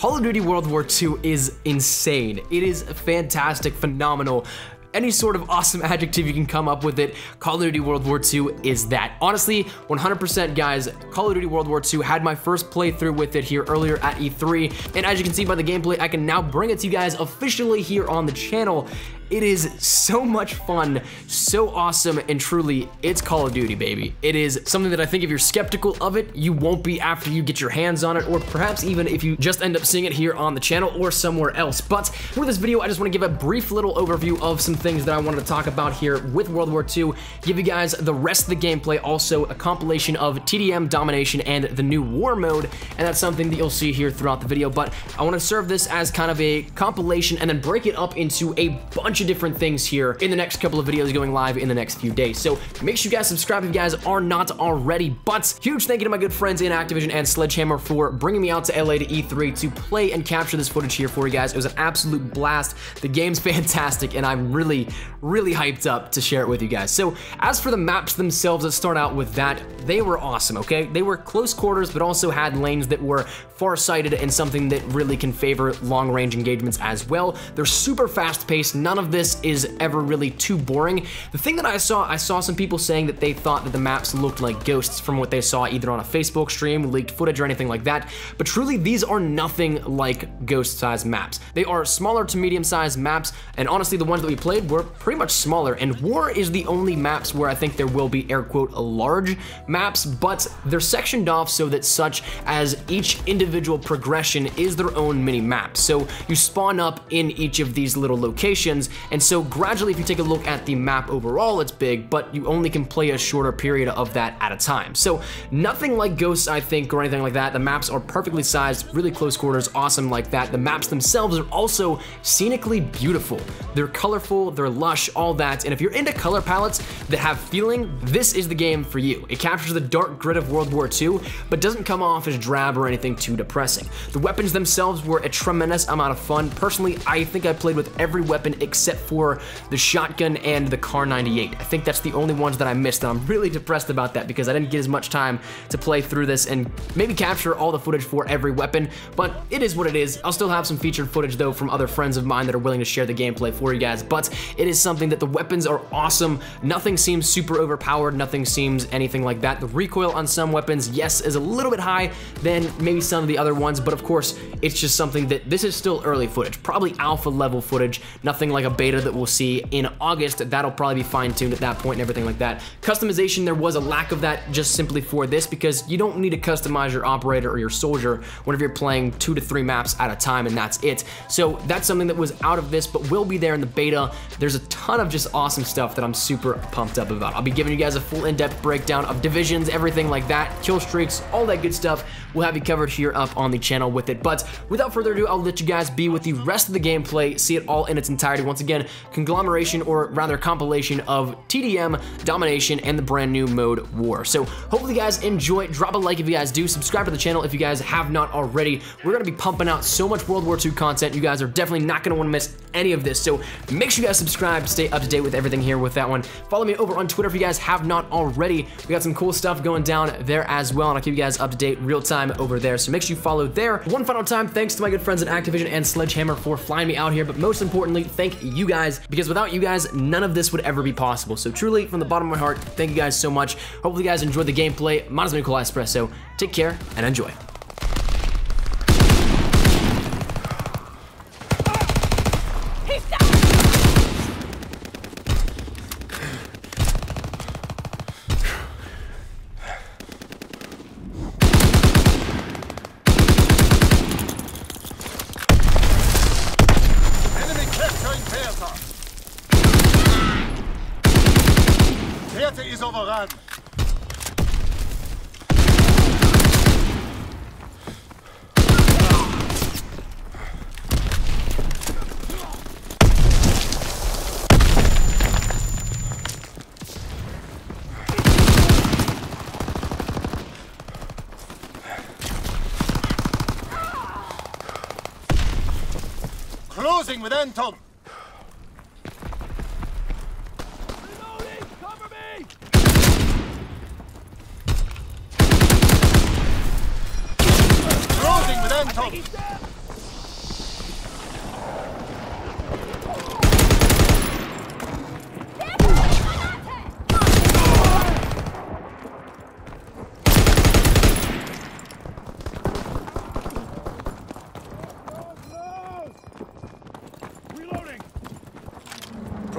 Call of Duty World War II is insane. It is fantastic, phenomenal. Any sort of awesome adjective you can come up with it, Call of Duty World War II is that. Honestly, 100% guys, Call of Duty World War II had my first playthrough with it here earlier at E3, and as you can see by the gameplay, I can now bring it to you guys officially here on the channel. It is so much fun, so awesome, and truly, it's Call of Duty, baby. It is something that I think if you're skeptical of it, you won't be after you get your hands on it, or perhaps even if you just end up seeing it here on the channel or somewhere else. But for this video, I just want to give a brief little overview of some things that I wanted to talk about here with World War II, give you guys the rest of the gameplay, also a compilation of TDM, Domination, and the new War mode, and that's something that you'll see here throughout the video. But I want to serve this as kind of a compilation and then break it up into a bunch of different things here in the next couple of videos going live in the next few days. So make sure you guys subscribe if you guys are not already. But huge thank you to my good friends in Activision and Sledgehammer for bringing me out to LA to E3 to play and capture this footage here for you guys. It was an absolute blast. The game's fantastic, and I'm really hyped up to share it with you guys. So as for the maps themselves, let's start out with that. They were awesome, okay? They were close quarters, but also had lanes that were far-sighted and something that really can favor long-range engagements as well. They're super fast-paced. None of this is ever really too boring. The thing that I saw some people saying that they thought that the maps looked like Ghosts from what they saw either on a Facebook stream, leaked footage, or anything like that, but truly these are nothing like Ghost-sized maps. They are smaller to medium-sized maps, and honestly the ones that we played were pretty much smaller, and War is the only maps where I think there will be air quote large maps, but they're sectioned off so that such as each individual progression is their own mini map. So you spawn up in each of these little locations, and so gradually if you take a look at the map overall, it's big, but you only can play a shorter period of that at a time. So nothing like Ghosts, I think, or anything like that. The maps are perfectly sized, really close quarters, awesome like that. The maps themselves are also scenically beautiful. They're colorful, they're lush, all that, and if you're into color palettes that have feeling, this is the game for you. It captures the dark grit of World War II, but doesn't come off as drab or anything too depressing. The weapons themselves were a tremendous amount of fun. Personally, I think I played with every weapon except for the shotgun and the Kar 98. I think that's the only ones that I missed, and I'm really depressed about that because I didn't get as much time to play through this and maybe capture all the footage for every weapon, but it is what it is. I'll still have some featured footage though from other friends of mine that are willing to share the gameplay for you guys, but it is something that the weapons are awesome. Nothing seems super overpowered, nothing seems anything like that. The recoil on some weapons, yes, is a little bit high than maybe some of the other ones, but of course, it's just something that this is still early footage, probably alpha level footage, nothing like a beta that we'll see in August. That'll probably be fine-tuned at that point and everything like that. Customization, there was a lack of that just simply for this because you don't need to customize your operator or your soldier whenever you're playing 2 to 3 maps at a time, and that's it. So that's something that was out of this, but will be there in the beta. There's a ton of just awesome stuff that I'm super pumped up about. I'll be giving you guys a full in-depth breakdown of divisions, everything like that, kill streaks, all that good stuff. We'll have you covered here up on the channel with it. But without further ado, I'll let you guys be with the rest of the gameplay, see it all in its entirety. Once again, conglomeration, or rather compilation of TDM, Domination, and the brand new mode War. So hopefully you guys enjoy. Drop a like if you guys do. Subscribe to the channel if you guys have not already. We're going to be pumping out so much World War II content. You guys are definitely not going to want to miss any of this. So make sure you guys subscribe to stay up to date with everything here with that one. Follow me over on Twitter if you guys have not already. We got some cool stuff going down there as well, and I'll keep you guys up to date real time over there. So make sure you follow there. One final time, thanks to my good friends at Activision and Sledgehammer for flying me out here, but most importantly, thank you guys, because without you guys, none of this would ever be possible. So truly, from the bottom of my heart, thank you guys so much. Hopefully you guys enjoyed the gameplay. Mine has been Nikolai Espresso. Take care and enjoy. Fährte ist overrun. Closing with Anton. Closing with Anton.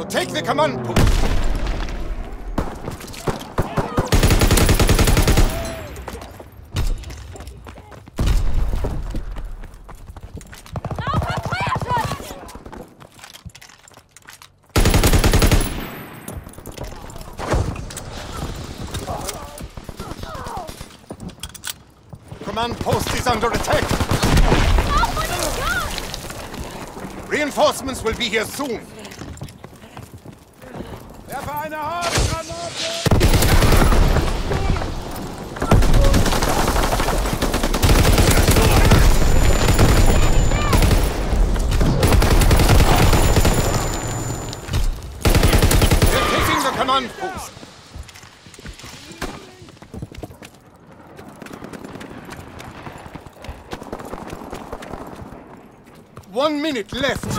So take the command post. Command post is under attack. Reinforcements will be here soon. Werfe eine Haargranate! They're taking the command post. One minute left.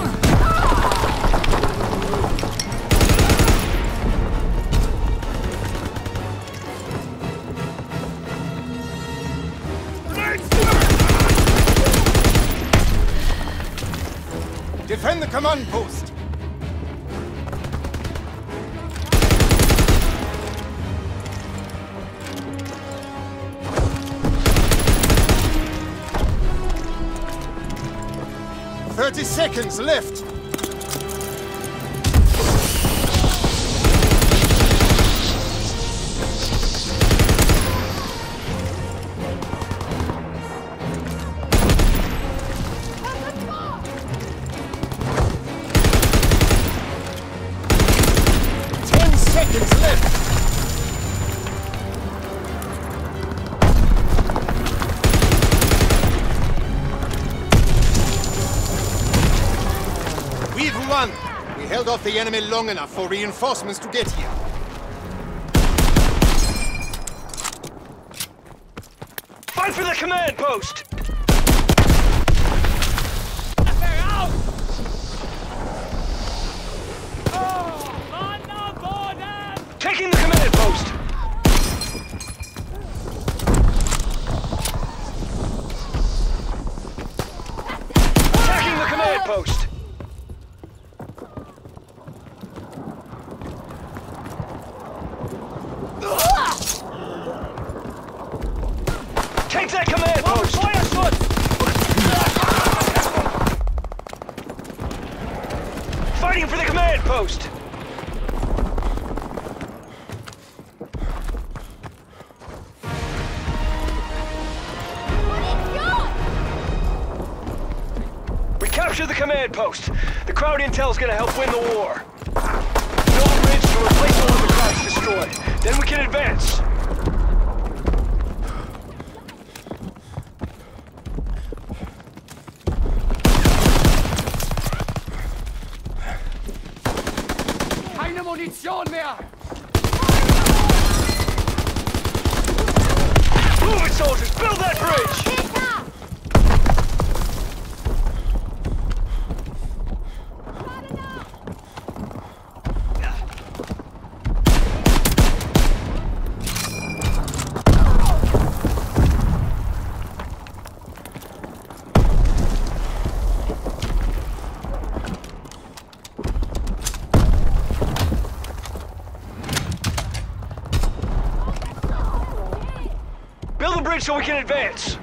Defend the command post. "30 seconds left. We held off the enemy long enough for reinforcements to get here. Fight for the command post! Taking the command post! Attacking the command post! Take that command post! Fighting for the command post! We capture the command post. The crowd intel's gonna help win the war. Build a bridge to replace the one the crowd's destroyed. Then we can advance. Keine Munition mehr! Move it, soldiers! Build that bridge! Build a bridge so we can advance.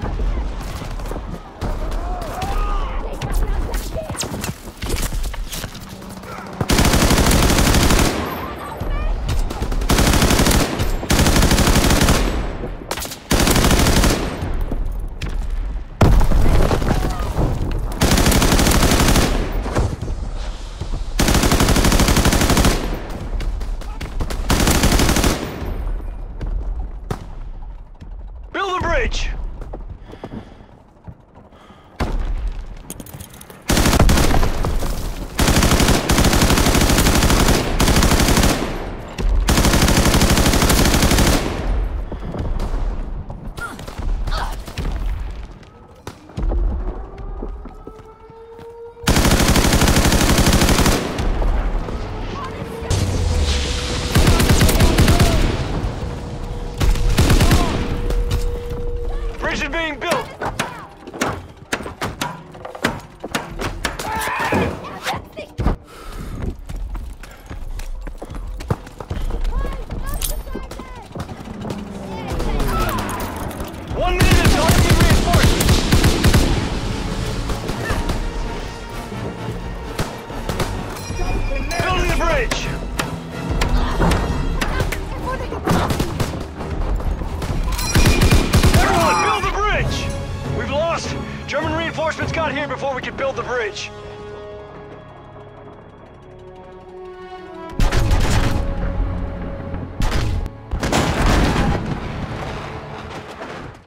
Build a bridge. Reinforcements got here before we could build the bridge.